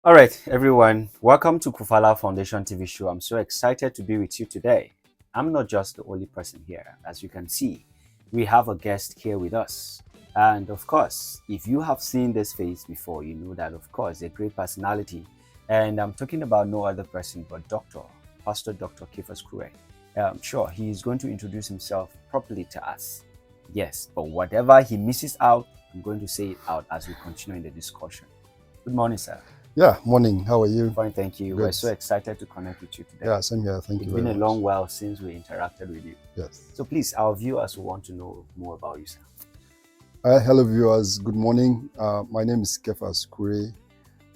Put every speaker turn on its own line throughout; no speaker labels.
All right, everyone, welcome to Kufala Foundation TV show. I'm so excited to be with you today. I'm not just the only person here. As you can see, we have a guest here with us. And of course, if you have seen this face before, you know that, of course, a great personality. And I'm talking about no other person but Pastor Dr. Kefas Kure. Sure, he is going to introduce himself properly to us. Yes, but whatever he misses out, I'm going to say it out as we continue in the discussion. Good morning, sir.
Yeah, morning. How are you?
Fine, thank you. We're so excited to connect with you today.
Yeah, same here. Thank you very much.
It's been a long while since we interacted with you.
Yes.
So please, our viewers want to know more about you, sir.
Hello, viewers. Good morning. My name is Kefas Kure.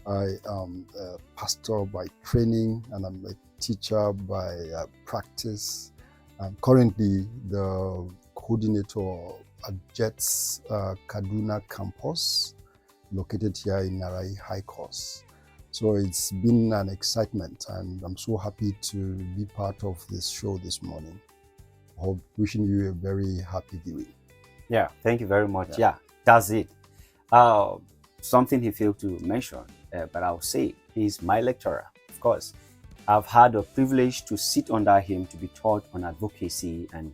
I am a pastor by training and I'm a teacher by practice. I'm currently the coordinator at JETS Kaduna campus, located here in Narai High Course. So it's been an excitement and I'm so happy to be part of this show this morning. Hope wishing you a very happy viewing.
Yeah, thank you very much. Yeah, that's it. Something he failed to mention, but I'll say he's my lecturer. Of course, I've had a privilege to sit under him to be taught on advocacy and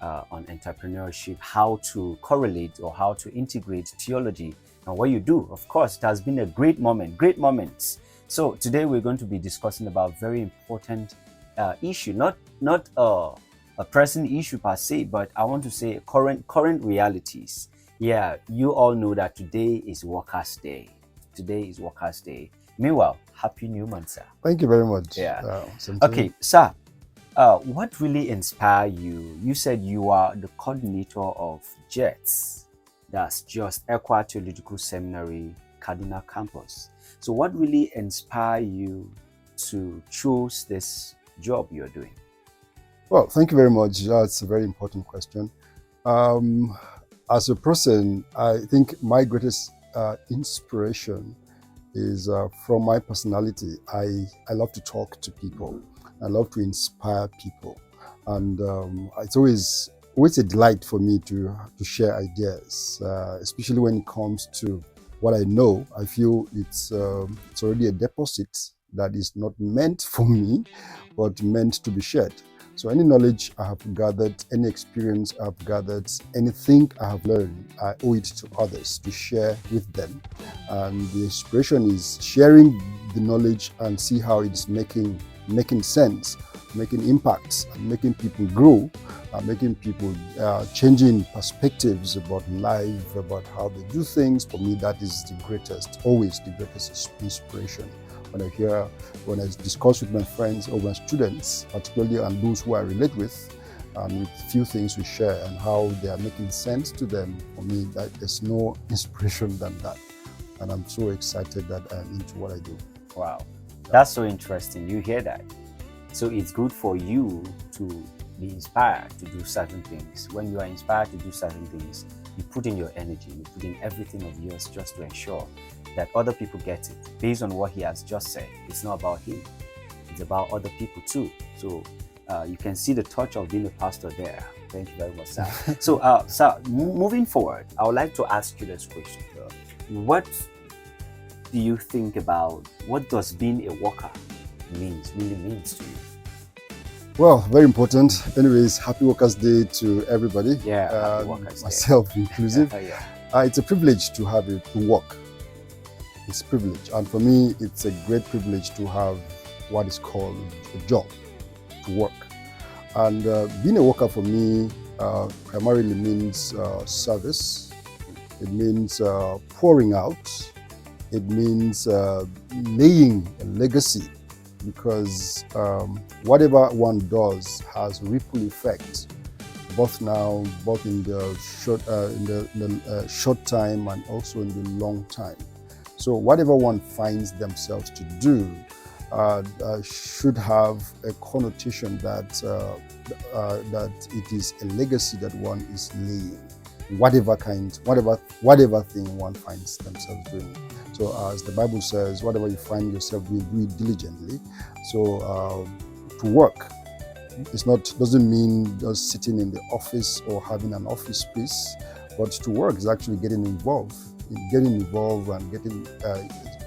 on entrepreneurship, how to correlate or how to integrate theology and what you do. Of course, it has been a great moments. So today we're going to be discussing about very important issue, not a present issue per se, but I want to say current realities. Yeah, you all know that today is Workers' Day. Today is Workers' Day. Meanwhile, Happy New Month, sir.
Thank you very much.
Yeah. Okay, sir. What really inspired you? You said you are the coordinator of JETS, that's Just Equa Theological Seminary, Kaduna campus. So what really inspired you to choose this job you're doing?
Well, thank you very much. That's a very important question. As a person, I think my greatest inspiration is from my personality. I love to talk to people. I love to inspire people. And it's always a delight for me to share ideas, especially when it comes to what I know. I feel it's already a deposit that is not meant for me, but meant to be shared. So any knowledge I have gathered, any experience I've gathered, anything I have learned, I owe it to others to share with them. And the inspiration is sharing the knowledge and see how it's making sense, making impacts, and making people grow, making people changing perspectives about life, about how they do things. For me, that is always the greatest inspiration. When I discuss with my friends or my students, particularly and those who I relate with, and with few things we share and how they are making sense to them, for me, that there's no inspiration than that. And I'm so excited that I'm into what I do.
Wow, that's so interesting. You hear that? So it's good for you to be inspired to do certain things. When you are inspired to do certain things, you put in your energy, you put in everything of yours just to ensure that other people get it. Based on what he has just said, it's not about him, it's about other people too. So you can see the touch of being a pastor there. Thank you very much, sir. So, sir, moving forward, I would like to ask you this question. What do you think about what does being a worker really means to you?
Well, very important. Anyways, happy Workers' Day to everybody.
Yeah, happy Workers' Day.
Myself inclusive.
Yeah.
It's a privilege to have to work. It's a privilege, and for me, it's a great privilege to have what is called a job, to work. And being a worker for me primarily means service. It means pouring out. It means laying a legacy, because whatever one does has ripple effect, both in the short time and also in the long time. So whatever one finds themselves to do should have a connotation that it is a legacy that one is laying, whatever thing one finds themselves doing. So as the Bible says, whatever you find yourself doing, do it diligently. So to work doesn't mean just sitting in the office or having an office space, but to work is actually getting involved and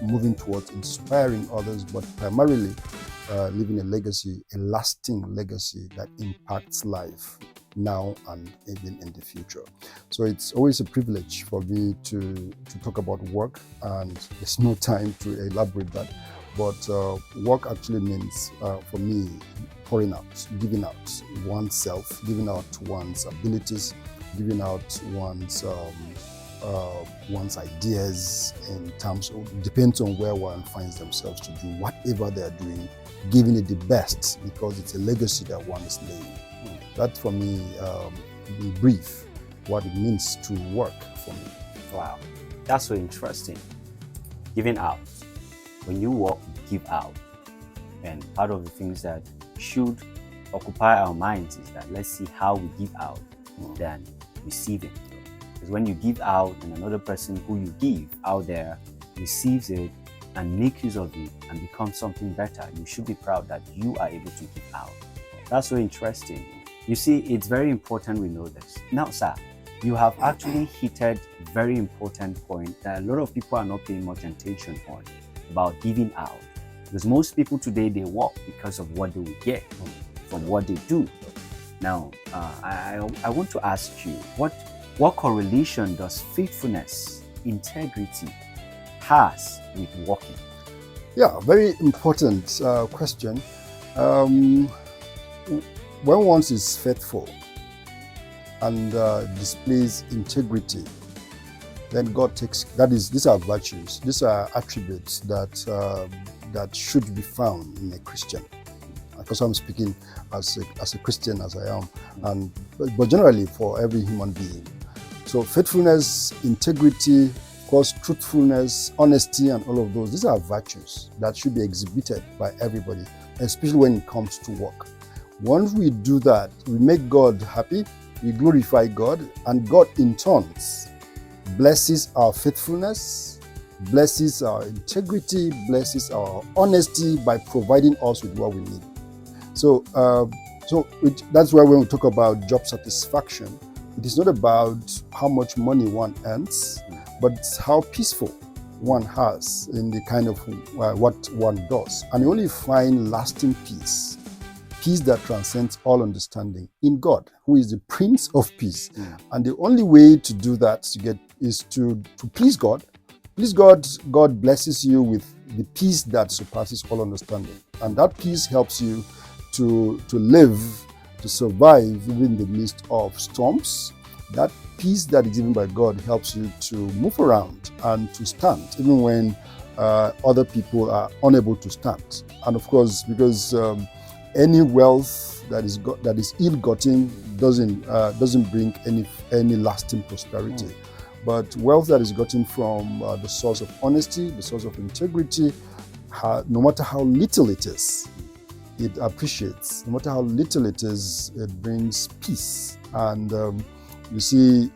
moving towards inspiring others, but primarily leaving a legacy, a lasting legacy that impacts life now and even in the future. So it's always a privilege for me to talk about work, and there's no time to elaborate that. But work actually means, for me, pouring out, giving out oneself, giving out one's abilities, giving out one's ideas in terms of, depends on where one finds themselves to do whatever they're doing, giving it the best because it's a legacy that one is laying. That for me, in brief, what it means to work for me.
Wow, that's so interesting. Giving out. When you work, give out. And part of the things that should occupy our minds is that let's see how we give out than receiving. Because when you give out and another person who you give out there receives it and make use of it and becomes something better, you should be proud that you are able to give out. That's so interesting. You see, it's very important we know this. Now, sir, you have actually hit a very important point that a lot of people are not paying much attention on about giving out. Because most people today, they work because of what they will get from what they do. Now, I want to ask you, what correlation does faithfulness, integrity has with working?
Yeah, very important question. When one is faithful and displays integrity, then God takes, these are virtues, these are attributes that should be found in a Christian. Because I'm speaking as a Christian as I am, but generally for every human being. So faithfulness, integrity, of course, truthfulness, honesty, and all of those, these are virtues that should be exhibited by everybody, especially when it comes to work. Once we do that, we make God happy, we glorify God, and God in turn blesses our faithfulness, blesses our integrity, blesses our honesty by providing us with what we need. So, that's why when we talk about job satisfaction, it is not about how much money one earns, but it's how peaceful one has in the kind of what one does. And you only find lasting peace that transcends all understanding in God, who is the Prince of Peace. And the only way to do that is to please God. Please God, God blesses you with the peace that surpasses all understanding. And that peace helps you to live, to survive even in the midst of storms. That peace that is given by God helps you to move around and to stand, even when other people are unable to stand. And of course, because any wealth that is ill-gotten doesn't bring any lasting prosperity. But wealth that is gotten from the source of honesty, the source of integrity, no matter how little it is, it appreciates. No matter how little it is, it brings peace. And you see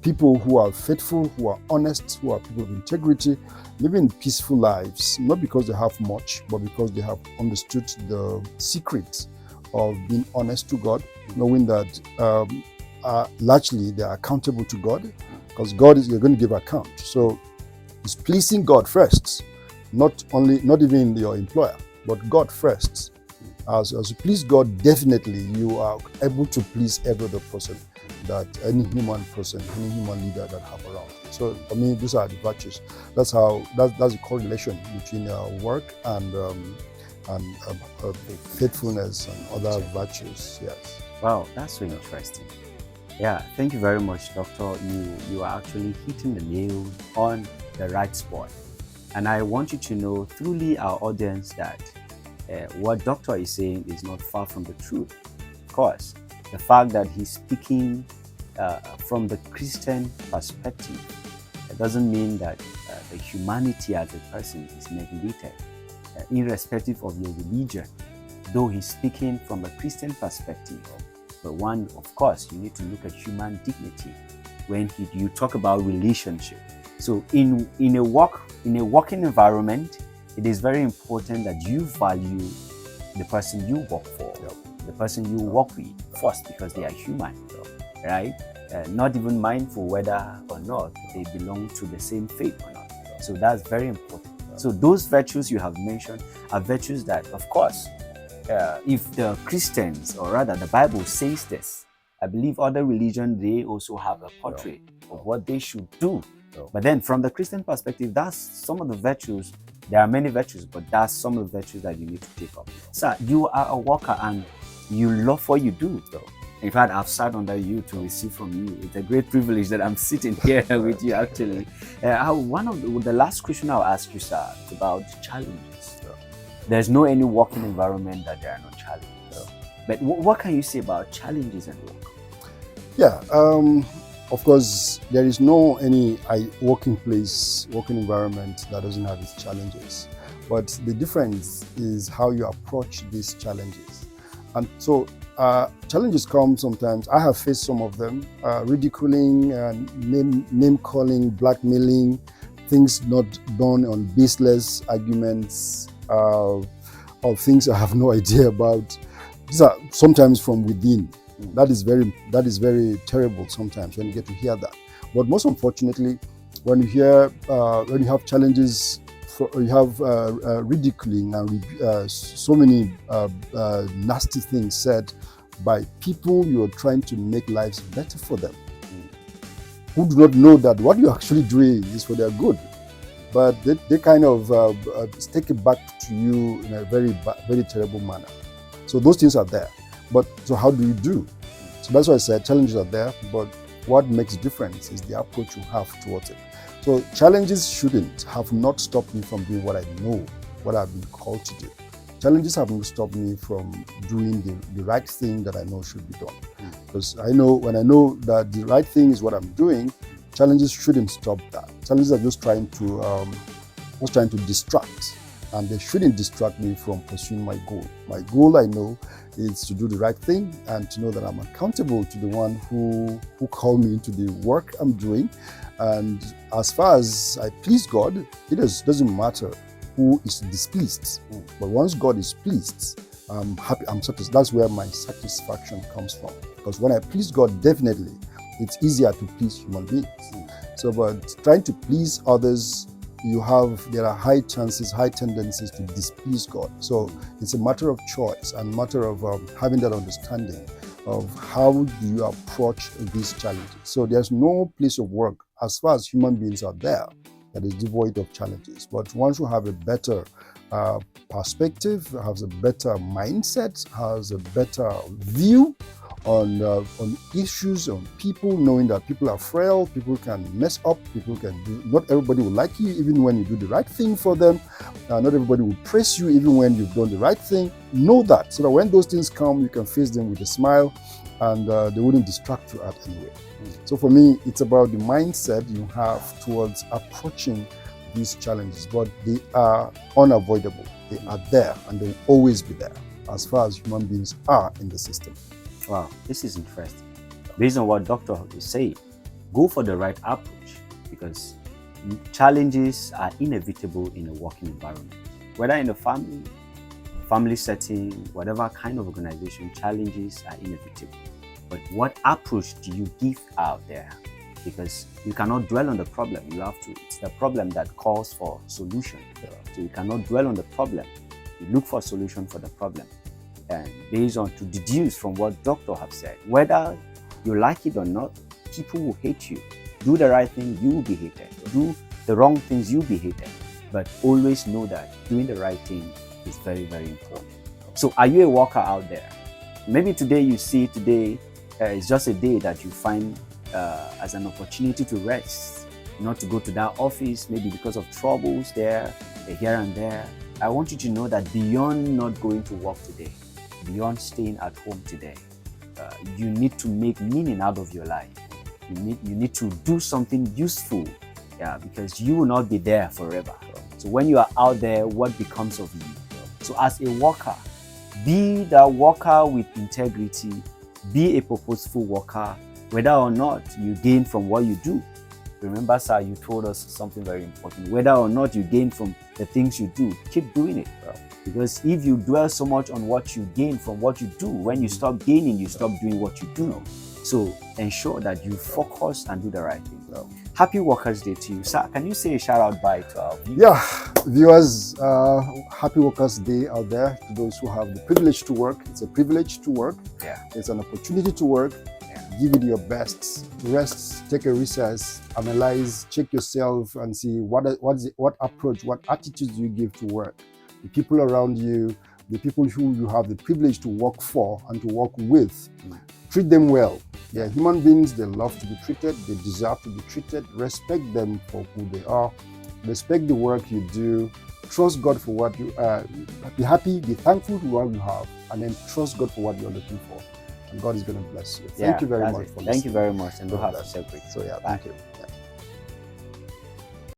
people who are faithful, who are honest, who are people of integrity, living peaceful lives, not because they have much, but because they have understood the secret of being honest to God, knowing that largely they are accountable to God, because you're going to give account. So it's pleasing God first, not even your employer, but God first. As you please God, definitely you are able to please every other person, that any human person, any human leader that have around. So for me, those are the virtues. That's the correlation between work and faithfulness and other virtues. Yes.
Wow, that's so interesting. Yeah, thank you very much, Doctor. You are actually hitting the nail on the right spot. And I want you to know, truly our audience, that what Doctor is saying is not far from the truth. Of course, the fact that he's speaking from the Christian perspective, it doesn't mean that the humanity as a person is negated, irrespective of your religion. Though he's speaking from a Christian perspective, but one, of course, you need to look at human dignity when you talk about relationship. So in a working environment, it is very important that you value the person you work for, the person you work with first, because they are human, right? Not even mindful whether or not they belong to the same faith or not. So that's very important. So those virtues you have mentioned are virtues that, of course, if the Christians, or rather the Bible says this, I believe other religions, they also have a portrait of what they should do. But then from the Christian perspective, that's some of the virtues. There are many virtues, but that's some of the virtues that you need to take up. Sir, you are a worker and you love what you do. In fact, I've sat under you to receive from you. It's a great privilege that I'm sitting here with you, actually. One of the last question I'll ask you, sir, is about challenges. There's no any working environment that there are no challenges. But what can you say about challenges and work?
Yeah, of course, there is no any working place, working environment that doesn't have its challenges. But the difference is how you approach these challenges. And so challenges come sometimes. I have faced some of them, ridiculing, name calling, blackmailing, things not done on baseless arguments, or things I have no idea about. These are sometimes from within. That is very terrible sometimes when you get to hear that. But most unfortunately, when you hear when you have challenges, you have ridiculing and so many nasty things said by people you are trying to make lives better for them, who do not know that what you're actually doing is for their good. But they kind of take it back to you in a very terrible manner. So those things are there. But so how do you do? So that's why I said challenges are there, but what makes difference is the approach you have towards it. So challenges have not stopped me from doing what I know, what I've been called to do. Challenges have not stopped me from doing the right thing that I know should be done. Because when I know that the right thing is what I'm doing, challenges shouldn't stop that. Challenges are just trying to distract. And they shouldn't distract me from pursuing my goal. My goal, I know, is to do the right thing and to know that I'm accountable to the one who called me into the work I'm doing. And as far as I please God, it doesn't matter who is displeased. But once God is pleased, I'm happy, I'm satisfied. That's where my satisfaction comes from. Because when I please God, definitely, it's easier to please human beings. So, but trying to please others, there are high tendencies to displease God. So it's a matter of choice and matter of having that understanding of how do you approach these challenges. So there's no place of work as far as human beings are there that is devoid of challenges. But once you have a better perspective, has a better mindset, has a better view on issues, on people, knowing that people are frail, people can mess up, not everybody will like you even when you do the right thing for them, not everybody will praise you even when you've done the right thing. Know that, so that when those things come, you can face them with a smile and they wouldn't distract you at any way. So for me, it's about the mindset you have towards approaching these challenges, but they are unavoidable. They are there and they will always be there as far as human beings are in the system.
Wow, this is interesting. Based on what Dr. is saying, go for the right approach, because challenges are inevitable in a working environment. Whether in a family setting, whatever kind of organization, challenges are inevitable. But what approach do you give out there? Because you cannot dwell on the problem. It's the problem that calls for solution. So you cannot dwell on the problem. You look for a solution for the problem. And based on to deduce from what doctor have said, whether you like it or not, people will hate you. Do the right thing, you will be hated. Do the wrong things, you'll be hated. But always know that doing the right thing is very, very important. So are you a worker out there? Maybe today you see it's just a day that you find as an opportunity to rest, not to go to that office, maybe because of troubles there, here and there. I want you to know that beyond not going to work today, beyond staying at home today, you need to make meaning out of your life. You need to do something useful, because you will not be there forever. So when you are out there, what becomes of you? So as a worker, be the worker with integrity, be a purposeful worker, whether or not you gain from what you do. Remember, sir, you told us something very important. Whether or not you gain from the things you do, keep doing it. Because if you dwell so much on what you gain from what you do, when you stop gaining, you stop doing what you do. So ensure that you focus and do the right thing. Happy Workers' Day to you, sir. Can you say a shout out bye to our viewers?
Yeah, viewers, happy Workers' Day out there to those who have the privilege to work. It's a privilege to work.
Yeah.
It's an opportunity to work.
Yeah.
Give it your best. Rest, take a recess, analyze, check yourself, and see what approach, what attitudes you give to work. The people around you, the people who you have the privilege to work for and to work with, treat them well. They're human beings, they love to be treated, they deserve to be treated. Respect them for who they are. Respect the work you do. Trust God for what you be happy, be thankful for what you have, and then trust God for what you're looking for. And God is going to bless you. Thank you very much for listening.
Thank you very much, and do have yourself great.
So yeah,
Bye.
thank you. Yeah.